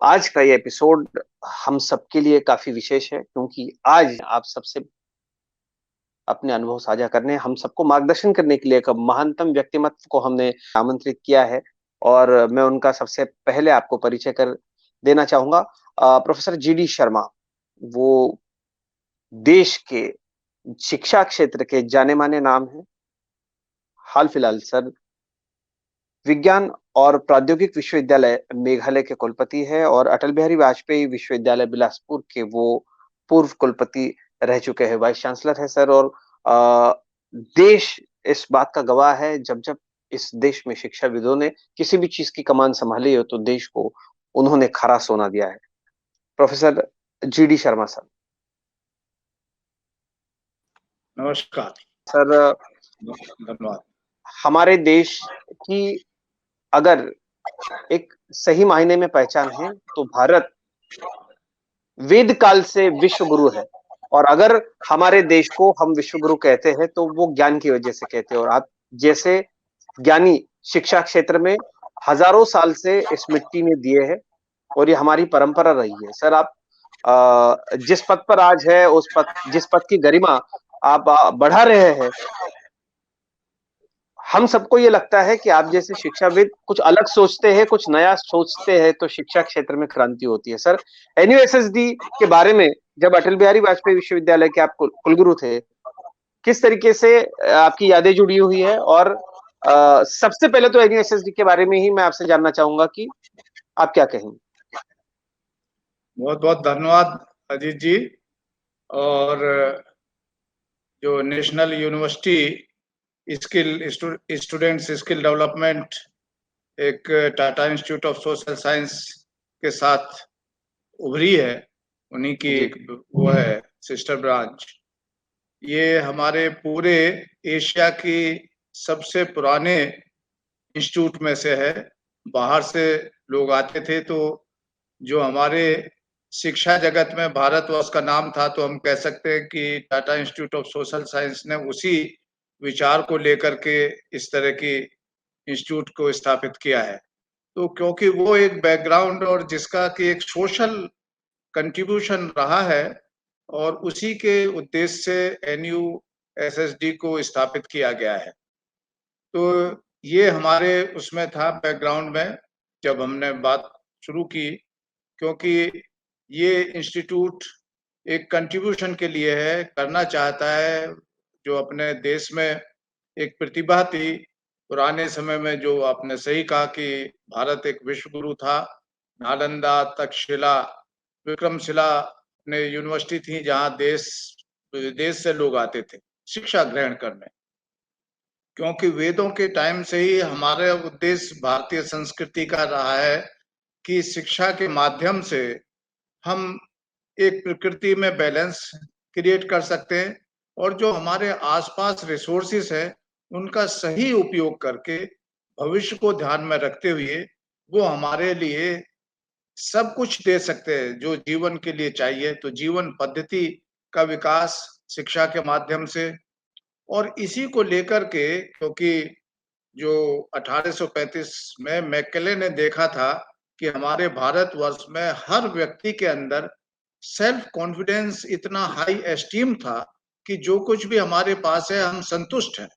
आज का ये एपिसोड हम सबके लिए काफ़ी विशेष है क्योंकि आज आप सबसे अपने अनुभव साझा करने, हम सबको मार्गदर्शन करने के लिए एक महानतम व्यक्तिमत्व को हमने आमंत्रित किया है और मैं उनका सबसे पहले आपको परिचय कर देना चाहूँगा। प्रोफ़ेसर जीडी शर्मा, वो देश के शिक्षा क्षेत्र के जाने-माने नाम हैं। हाल-फिलहाल सर विज्ञान और प्रौद्योगिक विश्वविद्यालय मेघालय के कुलपति हैं और अटल बिहारी वाजपेयी विश्वविद्यालय बिलासपुर के वो पूर्व कुलपति रह चुके हैं, वाइस चांसलर हैं सर और देश इस बात का गवाह है जब-जब इस देश में शिक्षाविदों ने किसी भी चीज़ की कमान सँभाली हो तो देश को उन्होंने खरा सोना दिया है। Professor GD Sharma sir. नमस्कार। सर धन्यवाद। हमारे देश की अगर एक सही मायने में पहचान है तो भारत वेद काल से विश्व गुरु है और अगर हमारे देश को हम विश्व गुरु कहते हैं तो वो ज्ञान की वजह से कहते हैं और आप जैसे ज्ञानी शिक्षा क्षेत्र में हजारों साल से इस मिट्टी में दिए हैं और ये हमारी परंपरा रही है। सर आप जिस पद पर आज है उस पद जिस पद की गरिमा आप बढ़ा रहे हैं, हम सबको ये लगता है कि आप जैसे शिक्षाविद कुछ अलग सोचते हैं, कुछ नया सोचते हैं तो शिक्षा क्षेत्र में क्रांति होती है। सर एनयूएसएसडी के बारे में जब अटल बिहारी वाजपेयी विश्वविद्यालय के आप कुलगुरु थे, किस तरीके से आपकी यादें जुड़ी हुई है और सबसे पहले तो एनयूएसएसडी के बारे में ही मैं आपसे जानना चाहूंगा कि आप क्या कहेंगे? बहुत बहुत धन्यवाद अजीत जी। और जो national university students skill development एक Tata institute of social science के साथ उभरी है, उन्हीं की जी। एक वो है सिस्टर ब्रांच। ये हमारे पूरे एशिया की सबसे पुराने इंस्टीट्यूट में से है। बाहर से लोग आते थे तो जो हमारे शिक्षा जगत में भारतवर्ष का नाम था, तो हम कह सकते हैं कि Tata institute of social science ने उसी विचार को लेकर के इस तरह की इंस्टीट्यूट को स्थापित किया है। तो क्योंकि वो एक बैकग्राउंड और जिसका कि एक सोशल कंट्रीब्यूशन रहा है और उसी के उद्देश्य से एनयूएसएसडी को स्थापित किया गया है। तो ये हमारे उसमें था बैकग्राउंड में जब हमने बात शुरू की, क्योंकि ये इंस्टीट्यूट एक कंट्रीब्यूशन के लिए है, करना चाहता है। जो अपने देश में एक प्रतिभा थी पुराने समय में, जो आपने सही कहा कि भारत एक विश्व गुरु था। नालंदा, तक्षशिला, विक्रमशिला ने यूनिवर्सिटी थी जहाँ देश विदेश से लोग आते थे शिक्षा ग्रहण करने। क्योंकि वेदों के टाइम से ही हमारा उद्देश्य भारतीय संस्कृति का रहा है कि शिक्षा के माध्यम से हम एक प्रकृति में बैलेंस क्रिएट कर सकते हैं और जो हमारे आसपास रिसोर्सेस है उनका सही उपयोग करके भविष्य को ध्यान में रखते हुए वो हमारे लिए सब कुछ दे सकते हैं जो जीवन के लिए चाहिए। तो जीवन पद्धति का विकास शिक्षा के माध्यम से, और इसी को लेकर के, क्योंकि जो 1835 में मैकेले ने देखा था कि हमारे भारतवर्ष में हर व्यक्ति के अंदर सेल्फ कॉन्फिडेंस इतना हाई एस्टीम था कि जो कुछ भी हमारे पास है हम संतुष्ट हैं,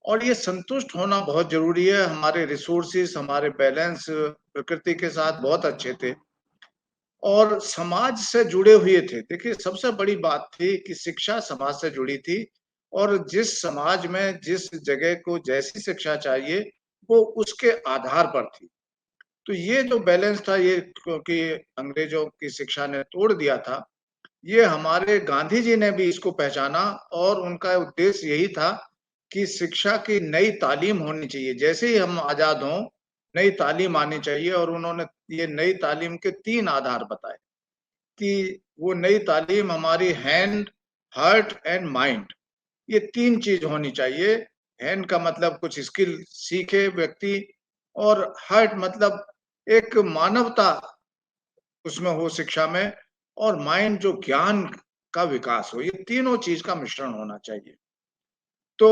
और ये संतुष्ट होना बहुत जरूरी है। हमारे रिसोर्सेस, हमारे बैलेंस प्रकृति के साथ बहुत अच्छे थे और समाज से जुड़े हुए थे। देखिए, सबसे बड़ी बात थी कि शिक्षा समाज से जुड़ी थी और जिस समाज में जिस जगह को जैसी शिक्षा चाहिए वो उसके आधार पर थी। तो ये जो बैलेंस था, ये क्योंकि अंग्रेजों की शिक्षा ने तोड़ दिया था, ये हमारे गांधी जी ने भी इसको पहचाना और उनका उद्देश्य यही था कि शिक्षा की नई तालीम होनी चाहिए। जैसे ही हम आजाद हों, नई तालीम आनी चाहिए, और उन्होंने ये नई तालीम के 3 आधार बताए कि वो नई तालीम हमारी हैंड, हार्ट एंड माइंड, ये 3 चीज होनी चाहिए। हैंड का मतलब कुछ स्किल सीखे व्यक्ति, और हार्ट मतलब एक मानवता उसमें हो शिक्षा में, और माइंड जो ज्ञान का विकास हो। ये तीनों चीज का मिश्रण होना चाहिए। तो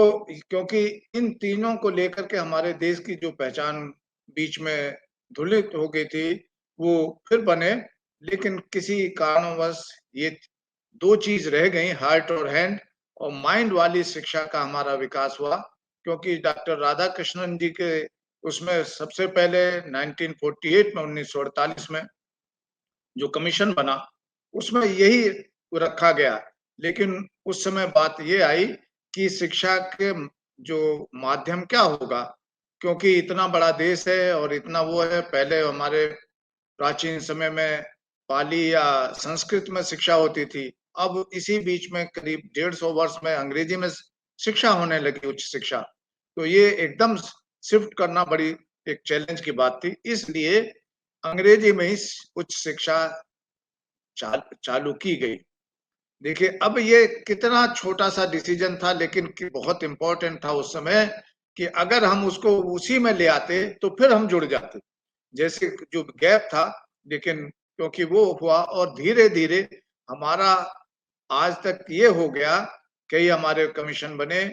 क्योंकि इन तीनों को लेकर के हमारे देश की जो पहचान बीच में धुलित हो गई थी, वो फिर बने, लेकिन किसी कारणवश ये 2 चीज़ रह गई, हार्ट और हैंड और माइंड वाली शिक्षा का हमारा विकास हुआ, क्योंकि डॉक्टर राधाकृष्णन जी के उसमें सबसे पहले 1948 में 1948 में जो कमीशन बना, उसमें यही रखा गया। लेकिन उस समय बात ये आई कि शिक्षा के जो माध्यम क्या होगा? क्योंकि इतना बड़ा देश है और इतना वो है, पहले हमारे प्राचीन समय में पाली या संस्कृत में शिक्षा होती थी। अब इसी बीच में करीब 150 वर्ष में अंग्रेजी में शिक्षा होने लगी, उच्च शिक्षा। तो ये एकदम शिफ्ट करना बड़ी एक चैलेंज की बात थी। इसलिए अंग्रेजी में ही उच्च शिक्षा चालू की गई। देखिए, अब ये कितना छोटा-सा डिसीजन था, लेकिन बहुत इम्पोर्टेंट था उस समय कि अगर हम उसको उसी में ले आते, तो फिर हम जुड़ जाते। जैसे जो गैप था, लेकिन क्योंकि वो हुआ और धीरे-धीरे हमारा आज तक ये हो गया, कई हमारे कमीशन बने,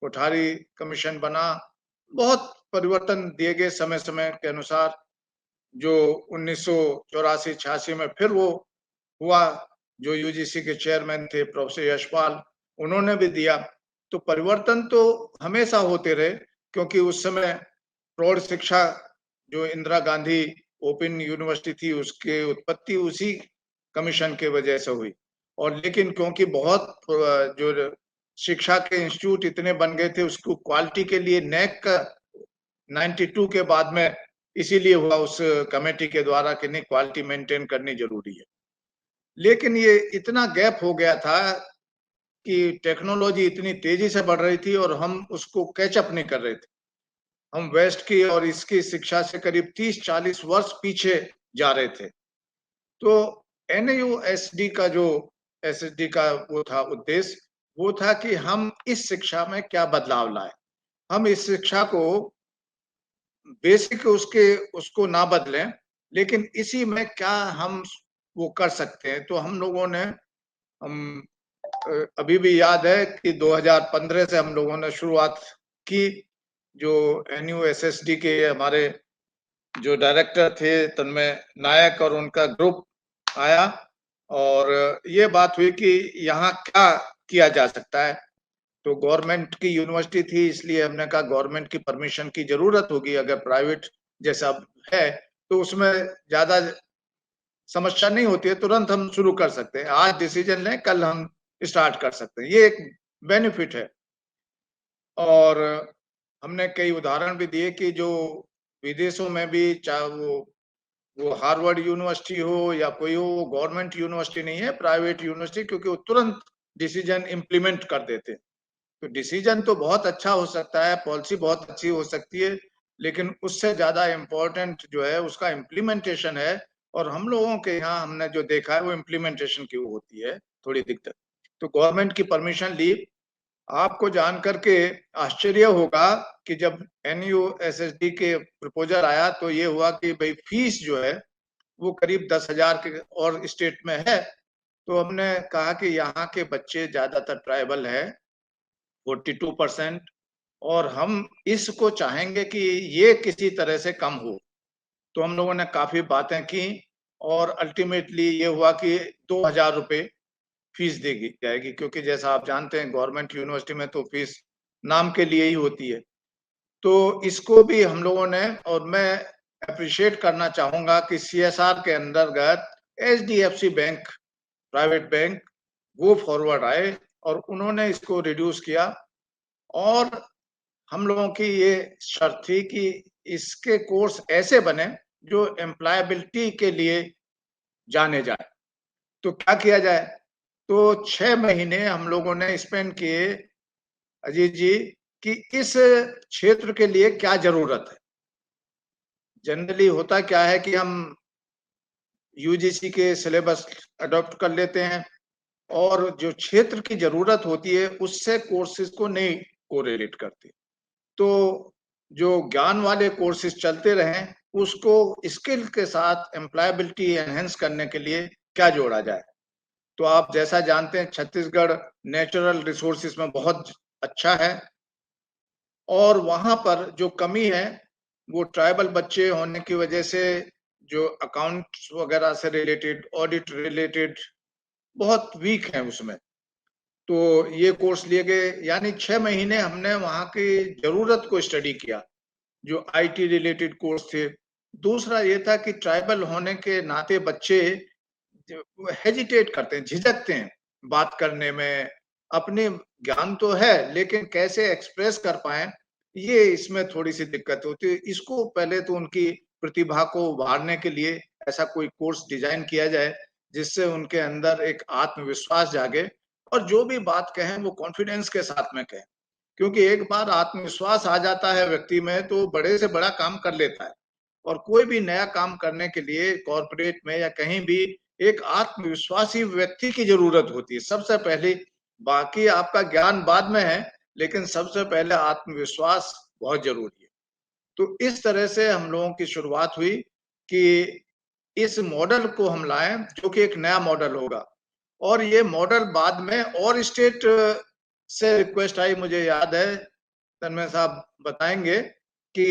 कोठारी कमीशन बना, बहुत परिवर्तन दिए गए समय-समय के अनुसार। जो 1984-86 में फिर वो हुआ, जो यूजीसी के चेयरमैन थे प्रोफेसर यशपाल, उन्होंने भी दिया। तो परिवर्तन तो हमेशा होते रहे, क्योंकि उस समय प्रौढ़ शिक्षा जो इंदिरा गांधी ओपन यूनिवर्सिटी थी, उसकी उत्पत्ति उसी कमीशन के वजह से हुई। और लेकिन क्योंकि बहुत जो शिक्षा के इंस्टीट्यूट इतने बन गए थे, उसको क्वालिटी के लिए नैक का 92 के बाद में इसीलिए हुआ उस कमेटी के द्वारा कि नहीं, क्वालिटी मेंटेन करनी जरूरी है। लेकिन ये इतना गैप हो गया था कि टेक्नोलॉजी इतनी तेजी से बढ़ रही थी और हम उसको कैच अप नहीं कर रहे थे। हम वेस्ट की और इसकी शिक्षा से करीब 30-40 वर्ष पीछे जा रहे थे। तो एनयूएसडी का जो एसएसडी का वो था उद्देश्य, वो था कि हम इस शिक्षा में क्या बदलाव लाए। हम इस शिक्षा को बेसिक उसको ना बदलें, लेकिन इसी में क्या हम वो कर सकते हैं। तो हम लोगों ने हम अभी भी याद है कि 2015 से हम लोगों ने शुरुआत की। जो एनयूएसएसडी के हमारे जो डायरेक्टर थे तन्मय नायक और उनका ग्रुप आया और ये बात हुई कि यहाँ क्या किया जा सकता है। तो गवर्नमेंट की यूनिवर्सिटी थी, इसलिए हमने कहा गवर्नमेंट की परमिशन की जरूरत होगी। अगर प्राइवेट जैसा है तो उसमें ज्यादा समस्या नहीं होती है, तुरंत हम शुरू कर सकते हैं। आज डिसीजन लें, कल हम स्टार्ट कर सकते हैं, ये एक बेनिफिट है। और हमने कई उदाहरण भी दिए कि जो विदेशों में भी, चाहे वो हार्वर्ड यूनिवर्सिटी हो या कोई हो, वो गवर्नमेंट यूनिवर्सिटी नहीं है, प्राइवेट यूनिवर्सिटी, क्योंकि वो तुरंत डिसीजन इम्प्लीमेंट कर देते हैं। तो डिसीजन तो बहुत अच्छा हो सकता है, पॉलिसी बहुत अच्छी हो सकती है, लेकिन उससे ज्यादा इम्पोर्टेंट जो है उसका इम्प्लीमेंटेशन है। और हम लोगों के यहाँ हमने जो देखा है वो इम्प्लीमेंटेशन की होती है थोड़ी दिक्कत। तो गवर्नमेंट की परमिशन ली। आपको जान करके आश्चर्य होगा कि जब एनयूएसएसडी के प्रपोजल आया तो ये हुआ कि भाई फीस जो है वो करीब 10,000 के और स्टेट में है। तो हमने कहा कि यहाँ के बच्चे ज्यादातर ट्राइबल है, 42%, और हम इसको चाहेंगे कि ये किसी तरह से कम हो। तो हम लोगों ने काफी बातें की और अल्टीमेटली ये हुआ कि 2,000 रुपए फीस देगी जाएगी, क्योंकि जैसा आप जानते हैं गवर्नमेंट यूनिवर्सिटी में तो फीस नाम के लिए ही होती है। तो इसको भी हम लोगों ने, और मैं अप्रिशिएट करना चाहूंगा कि सीएसआर के अंतर्गत एचडीएफसी बैंक, प्राइवेट बैंक, वो फॉरवर्ड आए और उन्होंने इसको रिड्यूस किया। और हम लोगों की ये शर्त थी कि इसके कोर्स ऐसे बने जो एम्प्लॉयबिलिटी के लिए जाने जाए। तो क्या किया जाए? तो 6 महीने हम लोगों ने स्पेंड किए अजीत जी कि इस क्षेत्र के लिए क्या जरूरत है। जनरली होता क्या है कि हम यूजीसी के सिलेबस अडॉप्ट कर लेते हैं और जो क्षेत्र की जरूरत होती है उससे कोर्सेज को नहीं कोरिलेट करते। तो जो ज्ञान वाले कोर्सेज चलते रहें, उसको स्किल के साथ एम्प्लॉयबिलिटी एनहेंस करने के लिए क्या जोड़ा जाए। तो आप जैसा जानते हैं छत्तीसगढ़ नेचुरल रिसोर्सेज में बहुत अच्छा है, और वहां पर जो कमी है वो ट्राइबल बच्चे होने की वजह से जो अकाउंट्स वगैरह से रिलेटेड, ऑडिट रिलेटेड बहुत वीक हैं उसमें। तो ये कोर्स लिए गए, यानी 6 महीने हमने वहाँ की ज़रूरत को स्टडी किया, जो आईटी रिलेटेड कोर्स थे। दूसरा ये था कि ट्राइबल होने के नाते बच्चे हेजिटेट करते हैं, झिझकते हैं बात करने में। अपने ज्ञान तो है, लेकिन कैसे एक्सप्रेस कर पाएँ, ये इसमें थोड़ी-सी दिक्कत होती है। इसको पहले तो उनकी प्रतिभा को उभारने के लिए ऐसा कोई कोर्स डिज़ाइन किया जाए, जिससे उनके अंदर एक आत्मविश्वास जागे और जो भी बात कहें, वो कॉन्फिडेंस के साथ में कहें। क्योंकि एक बार आत्मविश्वास आ जाता है व्यक्ति में, तो बड़े से बड़ा काम कर लेता है। और कोई भी नया काम करने के लिए कॉर्पोरेट में या कहीं भी एक आत्मविश्वासी व्यक्ति की ज़रूरत होती है। सबसे पहले, बाकी आपका ज्ञान बाद में है, लेकिन सबसे पहले आत्मविश्वास बहुत ज़रूरी है। तो इस तरह से हम लोगों की शुरुआत हुई कि इस मॉडल को हम लाएँ, जो कि एक नया मॉडल होगा। और ये मॉडल बाद में और स्टेट से रिक्वेस्ट आई, मुझे याद है, तन्मय साहब बताएँगे कि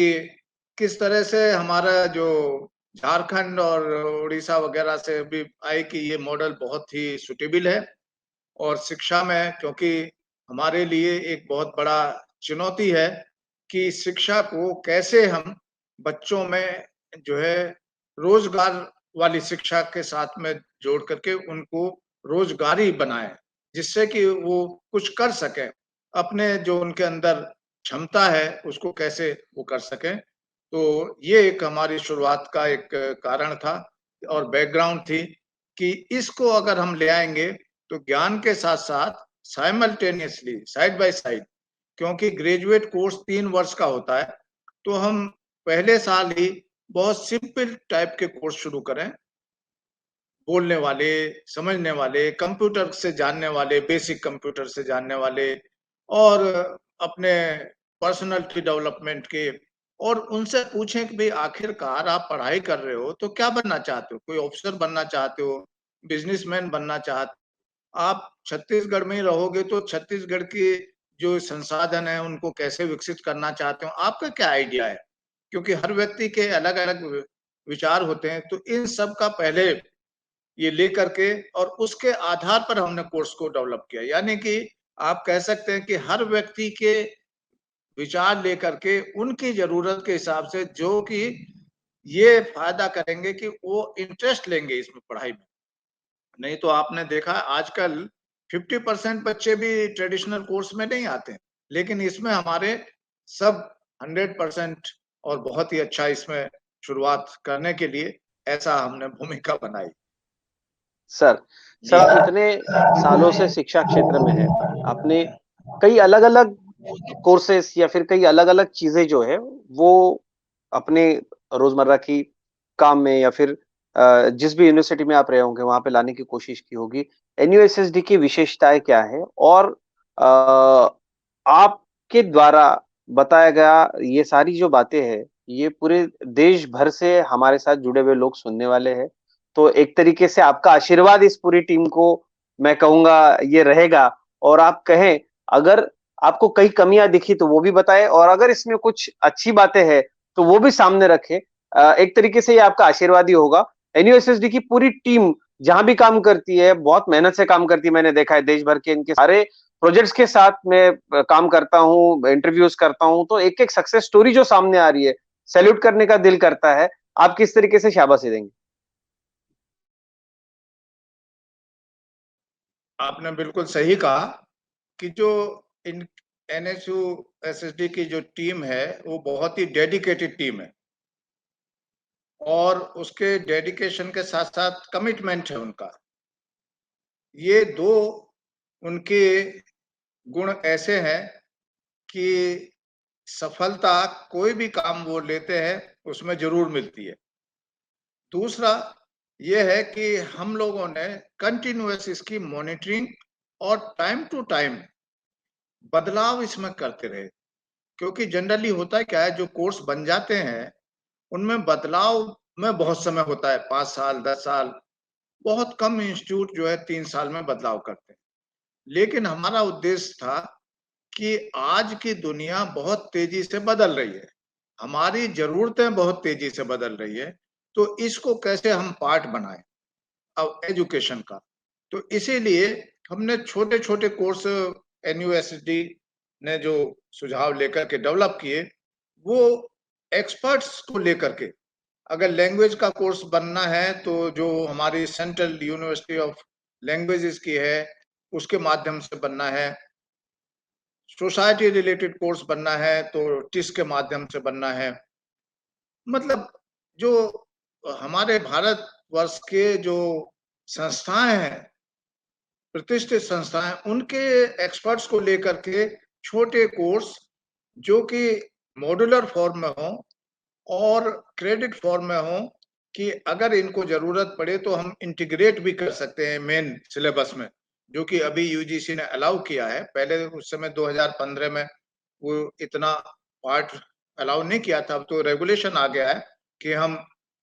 किस तरह से हमारा जो झारखंड और उड़ीसा वगैरह से भी आई कि ये मॉडल बहुत ही सूटेबल है। और शिक्षा में, क्योंकि हमारे लिए एक बहुत बड़ा चुनौती है कि शिक्षा को कैसे हम बच्चों में जो है रोजगार वाली शिक्षा के साथ में जोड़ करके उनको रोजगारी बनाएं, जिससे कि वो कुछ कर सकें, अपने जो उनके अंदर क्षमता है उसको कैसे वो कर सकें। तो ये एक हमारी शुरुआत का एक कारण था और बैकग्राउंड थी कि इसको अगर हम ले आएंगे तो ज्ञान के साथ-साथ साइमल्टेनियसली, साइड बाय साइड, क्योंकि ग्रेजुएट कोर्स 3 वर्ष का होता है, तो हम पहले साल ही बहुत सिंपल टाइप के कोर्स शुरू करें। बोलने वाले, समझने वाले, कंप्यूटर से जानने वाले, बेसिक कंप्यूटर से जानने वाले और अपने पर्सनैलिटी डेवलपमेंट के। और उनसे पूछें कि भई आखिरकार आप पढ़ाई कर रहे हो तो क्या बनना चाहते हो? कोई ऑफिसर बनना चाहते हो? बिज़नेसमैन बनना चाहते, आप छत्तीसगढ़ में ही रहोगे तो छत्तीसगढ़ के जो संसाधन हैं उनको कैसे विकसित करना चाहते हो? आपका क्या आइडिया है? क्योंकि हर व्यक्ति के अलग-अलग विचार होते हैं, तो इन सब का पहले ये लेकर के और उसके आधार पर हमने कोर्स को डेवलप किया। यानी कि आप कह सकते हैं कि हर व्यक्ति के विचार लेकर के उनकी ज़रूरत के हिसाब से, जो कि ये फ़ायदा करेंगे कि वो इंटरेस्ट लेंगे इसमें पढ़ाई में। नहीं तो आपने देखा आजकल 50% बच्चे भी ट्रेडिशनल कोर्स में नहीं आते हैं, लेकिन इसमें हमारे सब 100% और बहुत ही अच्छा इसमें शुरुआत करने के लिए ऐसा हमने भूमिका बनाई। सर सर आप इतने सालों से शिक्षा क्षेत्र में हैं, आपने कई अलग-अलग कोर्सेस या फिर कई अलग-अलग चीज़ें जो है, वो अपने रोज़मर्रा की काम में या फिर जिस भी यूनिवर्सिटी में आप रहे होंगे, वहाँ पे लाने की कोशिश की होगी। एनयूएसएसडी की विशेषताएँ क्या हैं? और आपके द्वारा बताया गया ये सारी जो बातें हैं, ये पूरे देश भर से हमारे साथ जुड़े हुए लोग सुनने वाले हैं। तो एक तरीके से आपका आशीर्वाद इस पूरी टीम को मैं कहूँगा ये रहेगा और आप कहें अगर आपको कई कमियाँ दिखी तो वो भी बताएँ और अगर इसमें कुछ अच्छी बातें हैं, तो वो भी सामने रखें। एक तरीके से ये आपका आशीर्वाद ही होगा। एनयूएसएसडी की पूरी टीम जहाँ भी काम करती है, बहुत मेहनत से काम करती है, मैंने देखा है देश भर के इनके सारे प्रोजेक्ट्स के साथ मैं काम करता हूँ, इंटरव्यूज़ करता हूँ, तो एक-एक सक्सेस स्टोरी जो सामने आ रही है, सैल्यूट करने का दिल करता है। आप किस तरीके से शाबाशी देंगे? आपने बिल्कुल सही कहा कि जो इन एनएसयू एसएसडी की जो टीम है, वो बहुत ही डेडिकेटेड टीम है और उसके डेडिकेशन के साथ-साथ कमिटमेंट है उनका। ये 2 उनके गुण ऐसे हैं कि सफलता कोई भी काम वो लेते हैं, उसमें ज़रूर मिलती है। दूसरा ये है कि हम लोगों ने कंटीन्यूअस इसकी मॉनिटरिंग और टाइम टू टाइम बदलाव इसमें करते रहे। क्योंकि जनरली होता है क्या है, जो कोर्स बन जाते हैं, उनमें बदलाव में बहुत समय होता है, 5 साल, 10 साल, बहुत कम इंस्टीट्यूट जो है 3 साल में बदलाव करते हैं। लेकिन हमारा उद्देश्य था कि आज की दुनिया बहुत तेज़ी से बदल रही है, हमारी ज़रूरतें बहुत तेज़ी से बदल रही है, तो इसको कैसे हम पार्ट बनाएं अब एजुकेशन का। तो इसीलिए हमने छोटे छोटे कोर्स NUSSD ने जो सुझाव लेकर के डेवलप किए, वो एक्सपर्ट्स को लेकर के, अगर लैंग्वेज का कोर्स बनना है तो जो हमारी सेंट्रल यूनिवर्सिटी ऑफ लैंग्वेजेस की है उसके माध्यम से बनना है, सोसाइटी रिलेटेड कोर्स बनना है तो टिस के माध्यम से बनना है। मतलब जो हमारे भारतवर्ष के जो संस्थाएं हैं, प्रतिष्ठित संस्थाएं, उनके एक्सपर्ट्स को लेकर के छोटे कोर्स जो कि मॉड्यूलर फॉर्म में हो और क्रेडिट फॉर्म में हो, कि अगर इनको जरूरत पड़े तो हम इंटीग्रेट भी कर सकते हैं मेन सिलेबस में, जो कि अभी यूजीसी ने अलाउ किया है। पहले उस समय 2015 में वो इतना पार्ट अलाउ नहीं किया था, अब तो रेगुलेशन आ गया है कि हम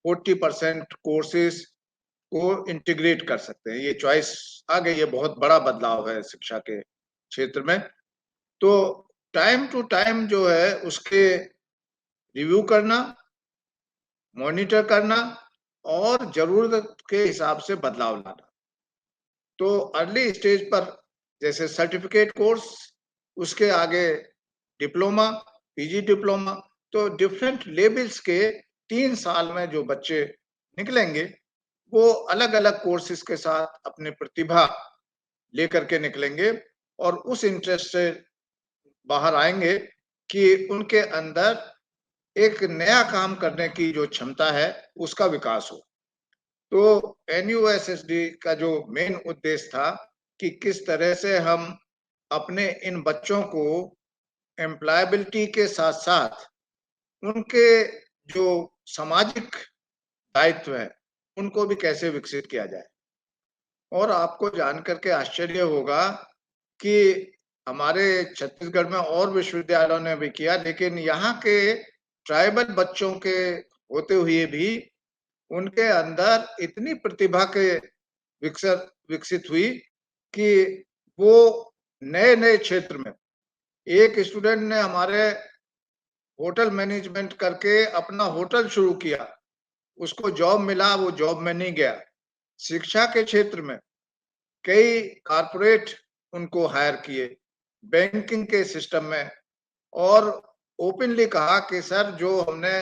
40% कोर्सेज को इंटीग्रेट कर सकते हैं। ये चॉइस आ गई है, बहुत बड़ा बदलाव है शिक्षा के क्षेत्र में। तो टाइम टू टाइम जो है उसके रिव्यू करना, मॉनिटर करना और जरूरत के हिसाब से बदलाव लाना। तो अर्ली स्टेज पर जैसे सर्टिफिकेट कोर्स, उसके आगे डिप्लोमा, पीजी डिप्लोमा, तो डिफरेंट लेवल्स के 3 साल में जो बच्चे निकलेंगे वो अलग अलग कोर्सेज के साथ अपनी प्रतिभा लेकर के निकलेंगे और उस इंटरेस्ट से बाहर आएंगे कि उनके अंदर एक नया काम करने की जो क्षमता है उसका विकास हो। तो NUSSD का जो मेन उद्देश्य था कि किस तरह से हम अपने इन बच्चों को एम्प्लॉयबिलिटी के साथ साथ उनके जो सामाजिक दायित्व है उनको भी कैसे विकसित किया जाए। और आपको जानकर के आश्चर्य होगा कि हमारे छत्तीसगढ़ में और विश्वविद्यालयों ने भी किया, लेकिन यहाँ के ट्राइबल बच्चों के होते हुए भी उनके अंदर इतनी प्रतिभा के विकसित हुई कि वो नए नए क्षेत्र में, एक स्टूडेंट ने हमारे होटल मैनेजमेंट करके अपना होटल शुरू किया, उसको जॉब मिला, वो जॉब में नहीं गया। शिक्षा के क्षेत्र में कई कारपोरेट उनको हायर किए, बैंकिंग के सिस्टम में, और ओपनली कहा कि सर जो हमने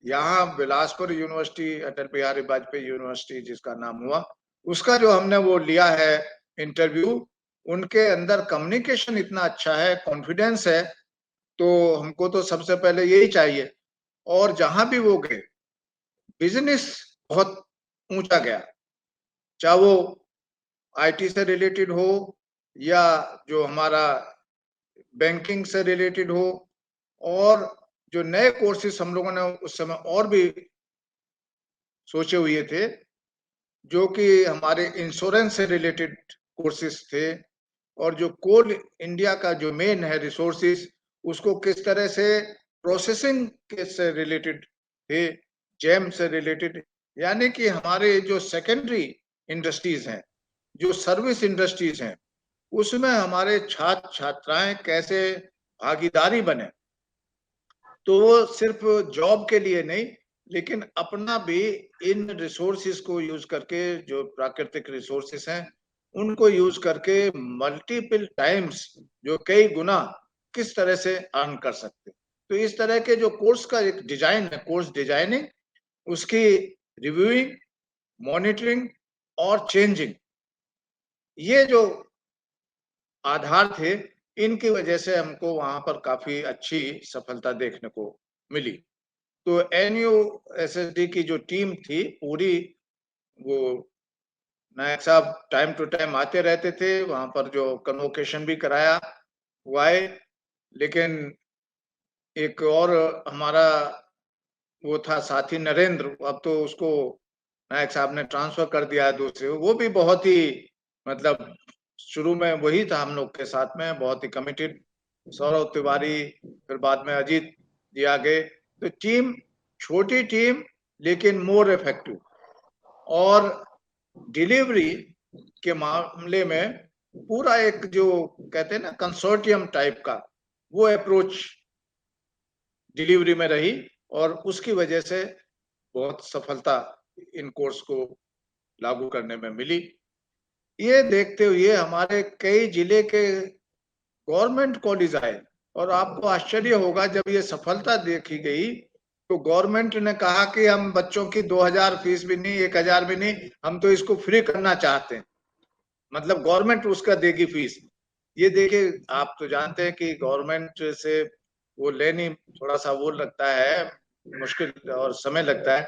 यहाँ बिलासपुर यूनिवर्सिटी, अटल बिहारी वाजपेयी यूनिवर्सिटी जिसका नाम हुआ, उसका जो हमने वो लिया है इंटरव्यू, उनके अंदर कम्युनिकेशन इतना अच्छा है, कॉन्फिडेंस है, तो हमको तो सबसे पहले यही चाहिए। और जहां भी वो गए बिजनेस बहुत ऊंचा गया, चाहे वो IT से रिलेटेड हो या जो हमारा बैंकिंग से रिलेटेड हो, और जो नए कोर्सेज हम लोगों ने उस समय और भी सोचे हुए थे, जो कि हमारे इंश्योरेंस से रिलेटेड कोर्सेज थे, और जो कोल इंडिया का जो मेन है रिसोर्सेज, उसको किस तरह से प्रोसेसिंग के से रिलेटेड थे, जेम से रिलेटेड, यानी कि हमारे जो सेकेंडरी इंडस्ट्रीज हैं, जो सर्विस इंडस्ट्रीज हैं, उसमें हमारे छात्र छात्राएं कैसे भागीदारी बने। तो वो सिर्फ जॉब के लिए नहीं, लेकिन अपना भी इन रिसोर्सेज को यूज करके, जो प्राकृतिक रिसोर्सेज हैं उनको यूज करके मल्टीपल टाइम्स, जो कई गुना किस तरह से अर्न कर सकते। तो इस तरह के जो कोर्स का एक डिजाइन है, कोर्स डिजाइनिंग, उसकी रिव्यूइंग, मॉनिटरिंग और चेंजिंग, ये जो आधार थे, इनकी वजह से हमको वहां पर काफी अच्छी सफलता देखने को मिली। तो NUSSD की जो टीम थी पूरी, वो नायक साहब टाइम टू टाइम आते रहते थे वहां पर, जो कन्वोकेशन भी कराया वो आए। लेकिन एक और हमारा वो था साथी नरेंद्र, अब तो उसको नायक साहब ने ट्रांसफर कर दिया है दूसरे, वो भी बहुत ही, मतलब शुरू में वही था हम लोग के साथ में, बहुत ही कमिटेड, सौरभ तिवारी, फिर बाद में अजीत जी आ गए। तो टीम छोटी टीम लेकिन मोर इफेक्टिव, और डिलीवरी के मामले में पूरा एक जो कहते हैं ना कंसोर्टियम टाइप का, वो अप्रोच डिलीवरी में रही, और उसकी वजह से बहुत सफलता इन कोर्स को लागू करने में मिली। ये देखते हुए हमारे कई जिले के गवर्नमेंट कॉलेज आए और आपको आश्चर्य होगा जब ये सफलता देखी गई तो गवर्नमेंट ने कहा कि हम बच्चों की 2000 फीस भी नहीं, 1000 भी नहीं, हम तो इसको फ्री करना चाहते हैं। मतलब गवर्नमेंट उसका देगी फीस। ये देखिए, आप तो जानते हैं कि गवर्नमेंट से वो लेनी थोड़ा सा वो लगता है, मुश्किल और समय लगता है,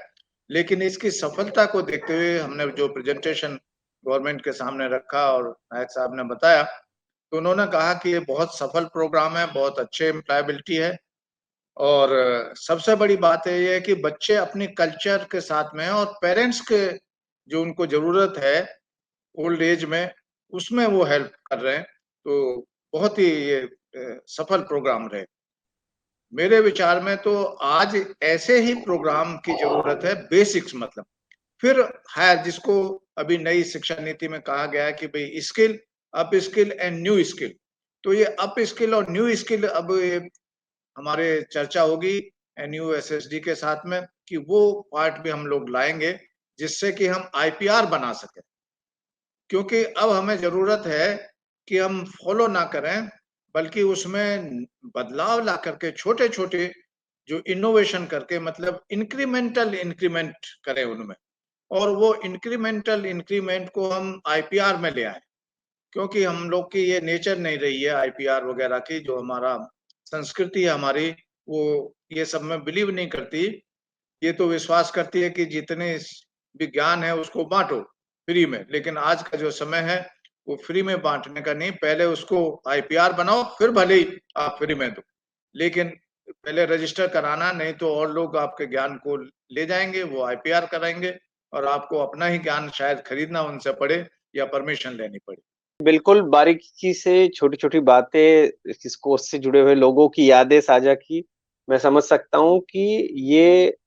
लेकिन इसकी सफलता को देखते हुए हमने जो प्रेजेंटेशन गवर्नमेंट के सामने रखा और नायक साहब ने बताया, तो उन्होंने कहा कि ये बहुत सफल प्रोग्राम है, बहुत अच्छे एम्प्लॉयबिलिटी है और सबसे बड़ी बात ये है कि बच्चे अपनी कल्चर के साथ में और पेरेंट्स के जो उनको जरूरत है ओल्ड एज में, उसमें वो हेल्प कर रहे हैं। तो बहुत ही ये सफल प्रोग्राम रहे। मेरे विचार में तो आज ऐसे ही प्रोग्राम की जरूरत है, बेसिक्स मतलब। फिर है जिसको अभी नई शिक्षा नीति में कहा गया है कि भाई skill, up skill and new skill. तो ये अप स्किल और न्यू स्किल अब ये हमारे चर्चा होगी NUSSD के साथ में कि वो पार्ट भी हम लोग लाएंगे जिससे कि हम IPR बना सकें। क्योंकि अब हमें जरूरत है कि हम फॉलो ना करें बल्कि उसमें बदलाव ला करके छोटे-छोटे जो इनोवेशन करके मतलब इंक्रीमेंटल इंक्रीमेंट करें उनमें और वो इंक्रीमेंटल इंक्रीमेंट को हम IPR में ले आए। क्योंकि हम लोग की ये नेचर नहीं रही है IPR वगैरह की, जो हमारा संस्कृति है हमारी, वो ये सब में बिलीव नहीं करती। ये तो विश्वास करती है कि जितने विज्ञान है उसको बांटो फ्री में, लेकिन आज का जो समय है वो फ्री में बांटने का नहीं, पहले उसको IPR बनाओ फिर भले ही आप फ्री में दो, लेकिन पहले रजिस्टर कराना, नहीं तो और लोग आपके ज्ञान को ले जाएंगे, वो IPR कराएंगे और आपको अपना ही ज्ञान शायद खरीदना उनसे पड़े या परमिशन लेनी पड़े। बिल्कुल बारीकी से छोटी-छोटी बातें इस कोर्स से जुड़े हुए लोगों की यादें साझा की। मैं समझ सकता हूँ कि ये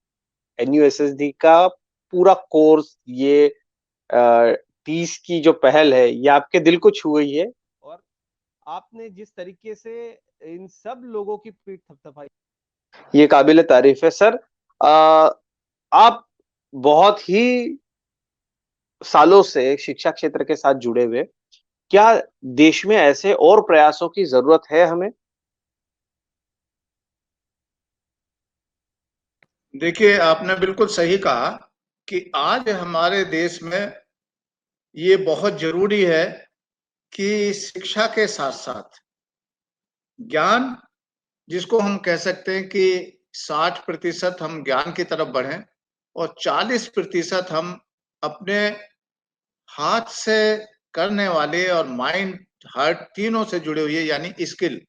NUSSD का पूरा कोर्स ये 30 की जो पहल है, ये आपके दिल को छू गई है और आपने जिस तरीके से इन सब लोगों की पीठ थपथपाई, ये काबिल तारीफ है सर। आप बहुत ही सालों से शिक्षा क्षेत्र के साथ जुड़े हुए, क्या देश में ऐसे और प्रयासों की जरूरत है हमें? देखिए, आपने बिल्कुल सही कहा कि आज हमारे देश में ये बहुत जरूरी है कि शिक्षा के साथ-साथ ज्ञान, जिसको हम कह सकते हैं कि 60% हम ज्ञान की तरफ बढ़ें और 40% हम अपने हाथ से करने वाले और माइंड, हार्ट तीनों से जुड़े हुए यानी स्किल,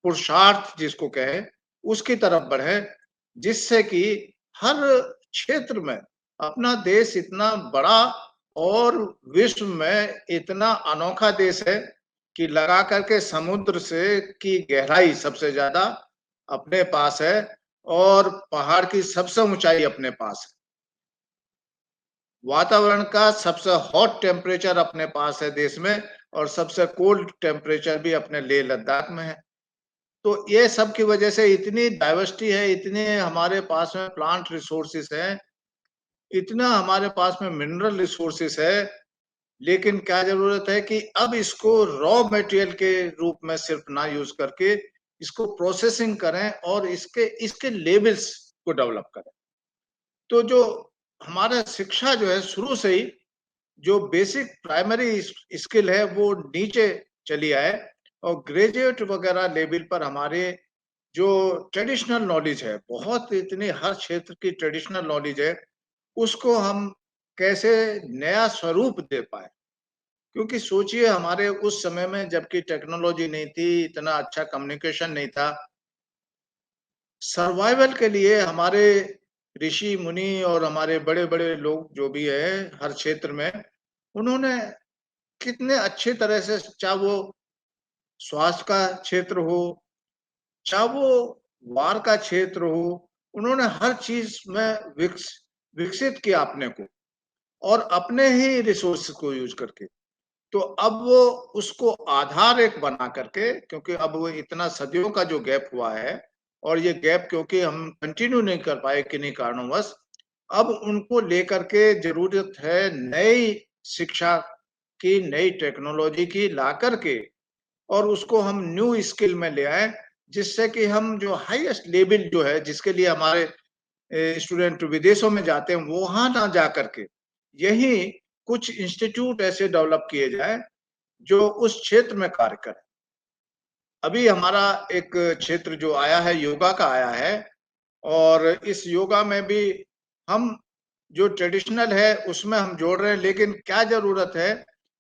पुरुषार्थ जिसको कहे, उसकी तरफ बढ़े, जिससे कि हर क्षेत्र में अपना देश इतना बड़ा और विश्व में इतना अनोखा देश है कि लगा करके समुद्र से की गहराई सबसे ज्यादा अपने पास है और पहाड़ की सबसे ऊंचाई अपने पास है। वातावरण का सबसे हॉट टेम्परेचर अपने पास है देश में और सबसे कोल्ड टेम्परेचर भी अपने लेह लद्दाख में है। तो ये सब की वजह से इतनी डाइवर्सिटी है, इतने हमारे पास में प्लांट रिसोर्सेस हैं, इतना हमारे पास में मिनरल रिसोर्सेस है, लेकिन क्या जरूरत है कि अब इसको रॉ मटेरियल के रूप में सिर्फ ना यूज करके इसको प्रोसेसिंग करें और इसके इसके लेवल्स को डेवलप करें। तो जो हमारा शिक्षा जो है शुरू से ही जो बेसिक प्राइमरी स्किल है वो नीचे चली आए और ग्रेजुएट वगैरह लेवल पर हमारे जो ट्रेडिशनल नॉलेज है, बहुत इतनी हर क्षेत्र की ट्रेडिशनल नॉलेज है, उसको हम कैसे नया स्वरूप दे पाए। क्योंकि सोचिए हमारे उस समय में जबकि टेक्नोलॉजी नहीं थी, इतना अच्छा कम्युनिकेशन नहीं था, सर्वाइवल के लिए हमारे ऋषि मुनि और हमारे बड़े बड़े लोग जो भी है हर क्षेत्र में, उन्होंने कितने अच्छे तरह से, चाहे वो स्वास्थ्य का क्षेत्र हो, चाहे वो वार का क्षेत्र हो, उन्होंने हर चीज में विकसित किया अपने को और अपने ही रिसोर्स को यूज करके। तो अब वो उसको आधार एक बना करके, क्योंकि अब वो इतना सदियों का जो गैप हुआ है और ये गैप क्योंकि हम कंटिन्यू नहीं कर पाए किन्हीं कारणोंवश, अब उनको लेकर के जरूरत है नई शिक्षा की, नई टेक्नोलॉजी की ला करके, और उसको हम न्यू स्किल में ले आए, जिससे कि हम जो हाईएस्ट लेवल जो है, जिसके लिए हमारे स्टूडेंट विदेशों में जाते हैं, वहां ना जा करके यही कुछ इंस्टीट्यूट ऐसे डेवलप किए जाए जो उस क्षेत्र में कार्य करें। अभी हमारा एक क्षेत्र जो आया है, योगा का आया है, और इस योगा में भी हम जो ट्रेडिशनल है उसमें हम जोड़ रहे हैं, लेकिन क्या जरूरत है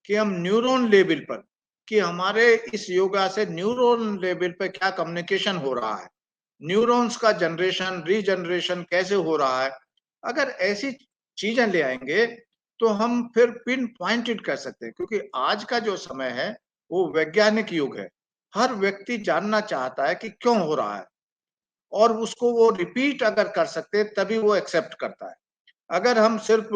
कि हम न्यूरॉन लेवल पर, कि हमारे इस योगा से न्यूरॉन लेवल पे क्या कम्युनिकेशन हो रहा है, न्यूरॉन्स का जनरेशन रीजनरेशन कैसे हो रहा है। अगर ऐसी चीजें ले आएंगे तो हम फिर पिन पॉइंटेड कर सकते हैं, क्योंकि आज का जो समय है वो वैज्ञानिक युग है। हर व्यक्ति जानना चाहता है कि क्यों हो रहा है, और उसको वो रिपीट अगर कर सकते हैं तभी वो एक्सेप्ट करता है। अगर हम सिर्फ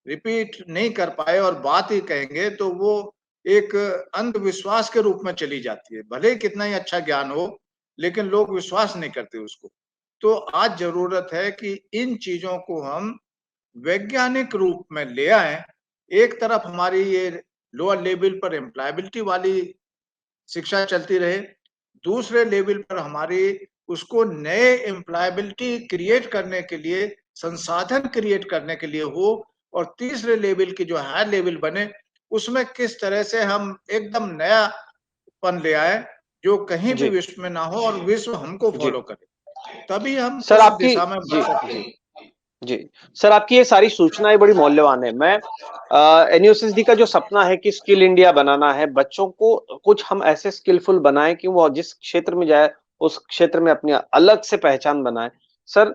रिपीट नहीं कर पाए और बात ही कहेंगे तो वो एक अंधविश्वास के रूप में चली जाती है। भले ही कितना ही अच्छा ज्ञान हो, लेकिन लोग विश्वास नहीं करते उसको। तो आज जरूरत है कि इन चीजों को हम वैज्ञानिक रूप में ले आए। एक तरफ हमारी ये लोअर लेवल पर एम्प्लॉयबिलिटी वाली शिक्षा चलती रहे, दूसरे लेवल पर हमारी उसको नए एम्प्लॉयबिलिटी क्रिएट करने के लिए, संसाधन क्रिएट करने के लिए हो, और तीसरे लेवल की जो हाई लेवल बने, उसमें किस तरह से हम एकदम नयापन ले आए जो कहीं भी जी विश्व में ना हो और विश्व हमको जी फॉलो करे, तभी हम सर उस आपकी दिशा में बढ़ जी सकते जी हैं। जी सर, आपकी ये सारी सूचनाएं बड़ी मूल्यवान है। मैं एनयूएसएसडी का जो सपना है कि स्किल इंडिया बनाना है, बच्चों को कुछ हम ऐसे स्किलफुल बनाएं कि वो जिस क्षेत्र में जाए उस क्षेत्र में अपनी अलग से पहचान बनाए। सर,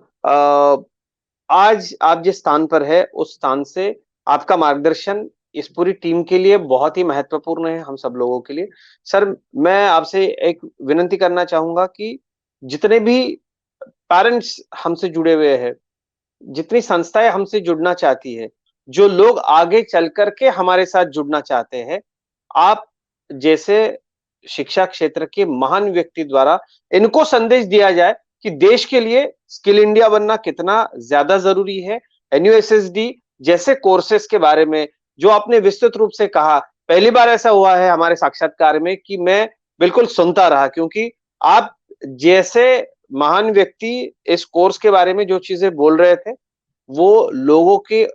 आज आप जिस स्थान पर है उस स्थान से आपका मार्गदर्शन इस पूरी टीम के लिए बहुत ही महत्वपूर्ण है, हम सब लोगों के लिए। सर, मैं आपसे एक विनती करना चाहूंगा कि जितने भी पेरेंट्स हमसे जुड़े हुए हैं, जितनी संस्थाएं हमसे जुड़ना चाहती है, जो लोग आगे चल करके हमारे साथ जुड़ना चाहते हैं, आप जैसे शिक्षा क्षेत्र के महान व्यक्ति द्वारा इनको संदेश दिया जाए कि देश के लिए स्किल इंडिया बनना कितना ज्यादा जरूरी है। एनयूएसएसडी जैसे कोर्सेस के बारे में जो आपने विस्तृत रूप से कहा, पहली बार ऐसा हुआ है हमारे साक्षात्कार में कि मैं बिल्कुल सुनता रहा, क्योंकि आप जैसे महान व्यक्ति इस कोर्स के बारे में जो चीजें बोल रहे थे वो लोगों के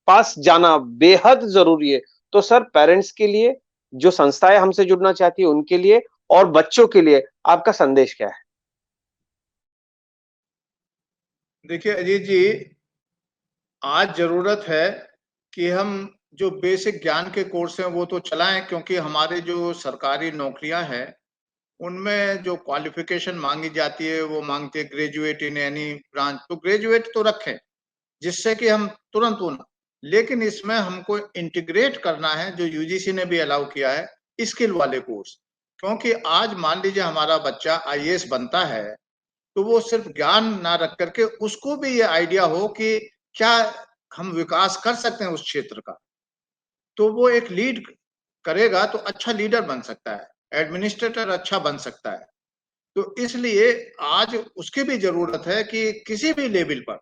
पास जाना बेहद जरूरी है। तो सर, पेरेंट्स के लिए, जो संस्थाएं हमसे जुड़ना चाहती है उनके लिए और बच्चों के लिए आपका संदेश क्या है? देखिए अजीत जी, आज जरूरत है कि हम जो बेसिक ज्ञान के कोर्स हैं वो तो चलाएं, क्योंकि हमारी जो सरकारी नौकरियां हैं उनमें जो क्वालिफिकेशन मांगी जाती है वो मांगती है ग्रेजुएट इन एनी ब्रांच। तो ग्रेजुएट तो रखें जिससे कि हम तुरंत उन, लेकिन इसमें हमको इंटीग्रेट करना है, जो यूजीसी ने भी अलाउ किया है, स्किल वाले कोर्स। क्योंकि आज मान लीजिए हमारा बच्चा आईएएस बनता है, तो वो सिर्फ ज्ञान ना रख करके उसको भी ये आइडिया हो कि क्या हम विकास कर सकते हैं उस क्षेत्र का, तो वो एक लीड करेगा तो अच्छा लीडर बन सकता है, एडमिनिस्ट्रेटर अच्छा बन सकता है। तो इसलिए आज उसकी भी जरूरत है कि किसी भी लेवल पर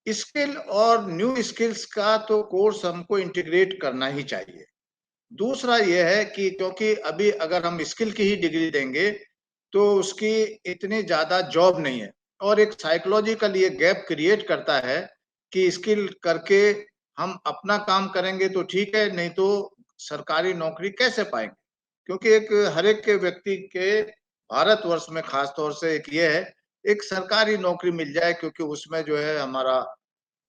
स्किल और न्यू स्किल्स का तो कोर्स हमको इंटीग्रेट करना ही चाहिए। दूसरा यह है कि क्योंकि अभी अगर हम स्किल की ही डिग्री देंगे तो उसकी इतनी ज्यादा जॉब नहीं है, और एक साइकोलॉजिकल ये गैप क्रिएट करता है कि स्किल करके हम अपना काम करेंगे तो ठीक है, नहीं तो सरकारी नौकरी कैसे पाएंगे। क्योंकि एक हर एक के व्यक्ति के भारतवर्ष में खास तौर से एक ये है, एक सरकारी नौकरी मिल जाए, क्योंकि उसमें जो है हमारा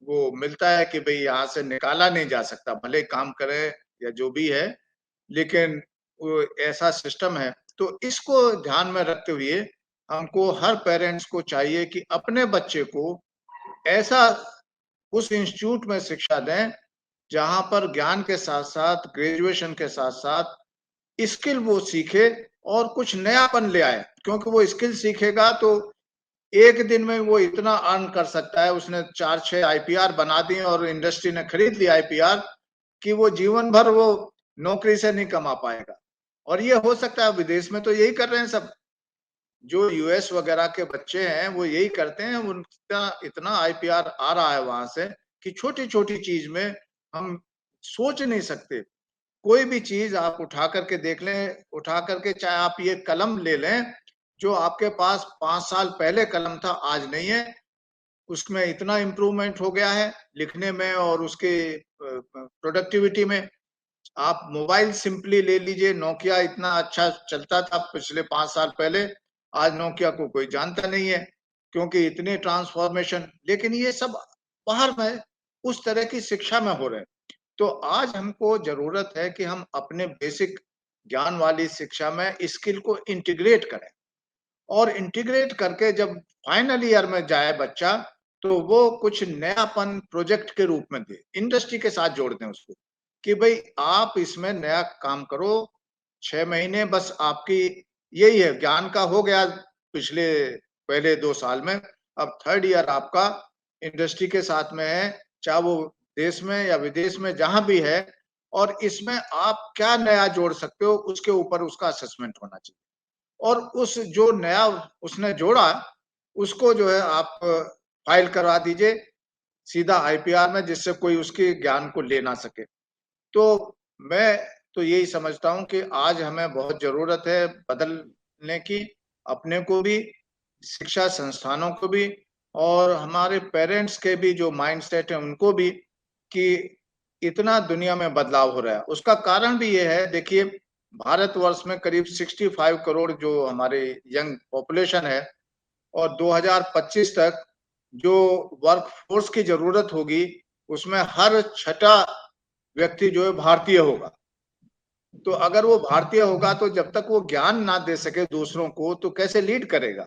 वो मिलता है कि भाई यहाँ से निकाला नहीं जा सकता, भले काम करे या जो भी है, लेकिन वो ऐसा सिस्टम है। तो इसको ध्यान में रखते हुए हमको हर पेरेंट्स को चाहिए कि अपने बच्चे को ऐसा उस इंस्टीट्यूट में शिक्षा दें जहां पर ज्ञान के साथ साथ, ग्रेजुएशन के साथ साथ स्किल वो सीखे और कुछ नयापन ले आए। क्योंकि वो स्किल सीखेगा तो एक दिन में वो इतना अर्न कर सकता है, उसने 4-6 आईपीआर बना दिए और इंडस्ट्री ने खरीद लिया आईपीआर, कि वो जीवन भर वो नौकरी से नहीं कमा पाएगा। और ये हो सकता है, विदेश में तो यही कर रहे हैं सब। जो यूएस वगैरह के बच्चे हैं वो यही करते हैं, उनका इतना आईपीआर आ रहा है वहां से कि छोटी छोटी चीज में हम सोच नहीं सकते। कोई भी चीज आप उठा करके देख लें, उठा करके चाहे आप ये कलम ले लें, जो आपके पास 5 साल पहले कलम था आज नहीं है, उसमें इतना इम्प्रूवमेंट हो गया है लिखने में और उसके प्रोडक्टिविटी में। आप मोबाइल सिंपली ले लीजिए, नोकिया इतना अच्छा चलता था पिछले 5 साल पहले, आज नोकिया को कोई जानता नहीं है, क्योंकि इतने ट्रांसफॉर्मेशन। लेकिन ये सब बाहर में उस तरह की शिक्षा में हो रहे हैं। तो आज हमको जरूरत है कि हम अपने बेसिक ज्ञान वाली शिक्षा में स्किल को इंटीग्रेट करें, और इंटीग्रेट करके जब फाइनल ईयर में जाए बच्चा, तो वो कुछ नयापन प्रोजेक्ट के रूप में दे, इंडस्ट्री के साथ जोड़ दें उसको, कि भाई आप इसमें नया काम करो। 6 महीने बस आपकी यही है, ज्ञान का हो गया पिछले पहले 2 साल में, अब थर्ड ईयर आपका इंडस्ट्री के साथ में है, चाहे वो देश में या विदेश में जहां भी है, और इसमें आप क्या नया जोड़ सकते हो उसके ऊपर उसका असेसमेंट होना चाहिए। और उस जो नया उसने जोड़ा, उसको जो है आप फाइल करवा दीजिए सीधा आईपीआर में, जिससे कोई उसके ज्ञान को ले ना सके। तो मैं तो यही समझता हूँ कि आज हमें बहुत जरूरत है बदलने की, अपने को भी, शिक्षा संस्थानों को भी, और हमारे पेरेंट्स के भी जो माइंडसेट है उनको भी, कि इतना दुनिया में बदलाव हो रहा है। उसका कारण भी ये है, देखिए भारतवर्ष में करीब 65 करोड़ जो हमारे यंग पॉपुलेशन है, और 2025 तक जो वर्क फोर्स की जरूरत होगी, उसमें हर छठा व्यक्ति जो है भारतीय होगा। तो अगर वो भारतीय होगा, तो जब तक वो ज्ञान ना दे सके दूसरों को, तो कैसे लीड करेगा,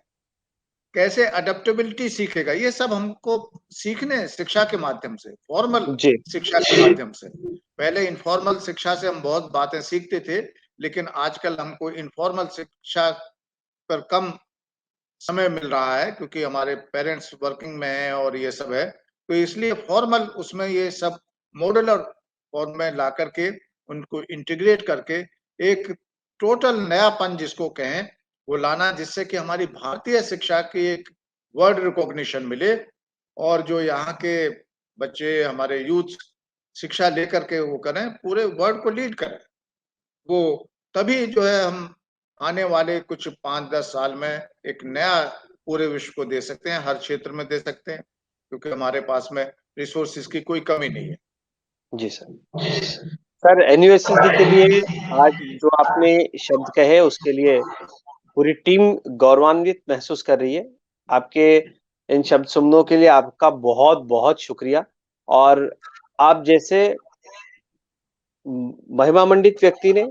कैसे अडेप्टेबिलिटी सीखेगा? ये सब हमको सीखने शिक्षा के माध्यम से, फॉर्मल जी शिक्षा के माध्यम से। पहले इनफॉर्मल शिक्षा से हम बहुत बातें सीखते थे, लेकिन आजकल हमको इनफॉर्मल शिक्षा पर कम समय मिल रहा है, क्योंकि हमारे पेरेंट्स वर्किंग में हैं और ये सब है। तो इसलिए फॉर्मल उसमें ये सब मॉड्यूलर फॉर्म में ला करके उनको इंटीग्रेट करके एक टोटल नयापन जिसको कहें वो लाना, जिससे कि हमारी भारतीय शिक्षा की एक वर्ल्ड रिकॉग्निशन मिले, और जो यहाँ के बच्चे हमारे यूथ शिक्षा लेकर के वो करें, पूरे वर्ल्ड को लीड करें। वो तभी जो है हम आने वाले कुछ 5-10 साल में एक नया पूरे विश्व को दे सकते हैं, हर क्षेत्र में दे सकते हैं, क्योंकि हमारे पास में रिसोर्सेज की कोई कमी नहीं है। जी सर एनयूएसएसडी के लिए आज जो आपने शब्द कहे उसके लिए पूरी टीम गौरवान्वित महसूस कर रही है। आपके इन शब्द सुमनों के लिए आपका बहुत बहुत शुक्रिया। और आप जैसे महिमा मंडित व्यक्ति ने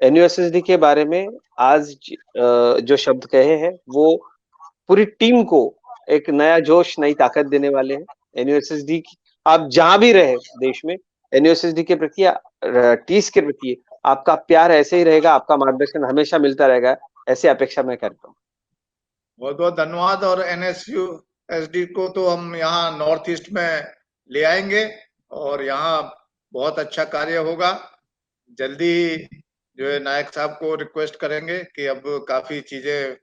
एनयूएसएसडी के बारे में आज जो शब्द कहे हैं वो पूरी टीम को एक नया जोश, नई ताकत देने वाले हैं। एनयूएसएसडी की आप जहां भी रहे देश में, एनयूएसएसडी के प्रति, टीस के प्रति आपका प्यार ऐसे ही रहेगा, आपका मार्गदर्शन हमेशा मिलता रहेगा, ऐसी अपेक्षा मैं करता हूँ। बहुत बहुत धन्यवाद। और एनएसयूएसडी को तो हम यहाँ नॉर्थ ईस्ट में ले आएंगे, और यहाँ बहुत अच्छा कार्य होगा। जल्दी जो है नायक साहब को रिक्वेस्ट करेंगे कि अब काफी चीजें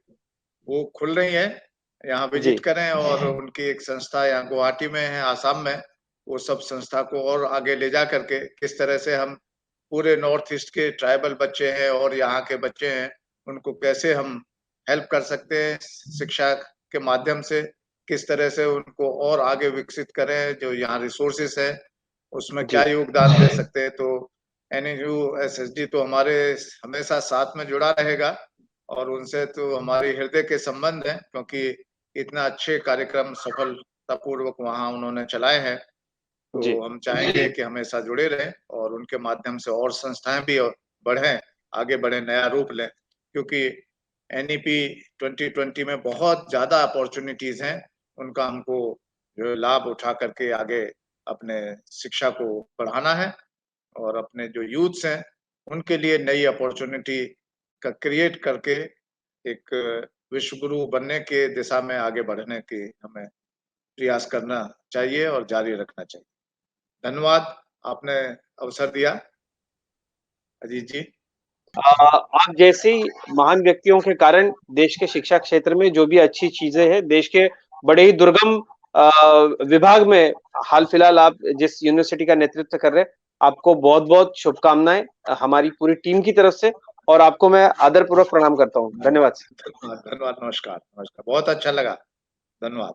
वो खुल रही हैं, यहाँ जी विजिट करें, और उनकी एक संस्था यहाँ गुवाहाटी में है, आसाम में, वो सब संस्था को और आगे ले जा करके किस तरह से हम पूरे नॉर्थ ईस्ट के ट्राइबल बच्चे हैं और यहाँ के बच्चे हैं, उनको कैसे हम हेल्प कर सकते हैं शिक्षा के माध्यम से, किस तरह से उनको और आगे विकसित करें, जो यहाँ रिसोर्सेस है उसमें क्या जी योगदान दे सकते हैं। तो एनयूएसएसडी तो हमारे हमेशा साथ में जुड़ा रहेगा, और उनसे तो हमारी हृदय के संबंध है, क्योंकि इतना अच्छे कार्यक्रम सफलतापूर्वक वहाँ उन्होंने चलाए हैं। जी तो हम चाहेंगे कि हमेशा जुड़े रहें, और उनके माध्यम से और संस्थाएं भी बढ़ें, आगे बढ़े, नया रूप लें, क्योंकि एनईपी 2020 में बहुत ज्यादा अपॉर्चुनिटीज हैं, उनका हमको जो लाभ उठा करके आगे अपने शिक्षा को बढ़ाना है, और अपने जो यूथ्स हैं उनके लिए नई अपॉर्चुनिटी का क्रिएट करके एक विश्व गुरु बनने के दिशा में आगे बढ़ने की हमें प्रयास करना चाहिए और जारी रखना चाहिए। धन्यवाद, आपने अवसर दिया अजीत जी। आप जैसे ही महान व्यक्तियों के कारण देश के शिक्षा क्षेत्र में जो भी अच्छी चीजें हैं, देश के बड़े ही दुर्गम विभाग में हाल फिलहाल आप जिस यूनिवर्सिटी का नेतृत्व कर रहे हैं, आपको बहुत बहुत शुभकामनाएं हमारी पूरी टीम की तरफ से, और आपको मैं आदरपूर्वक प्रणाम करता हूँ। धन्यवाद। धन्यवाद, नमस्कार, बहुत अच्छा लगा, धन्यवाद।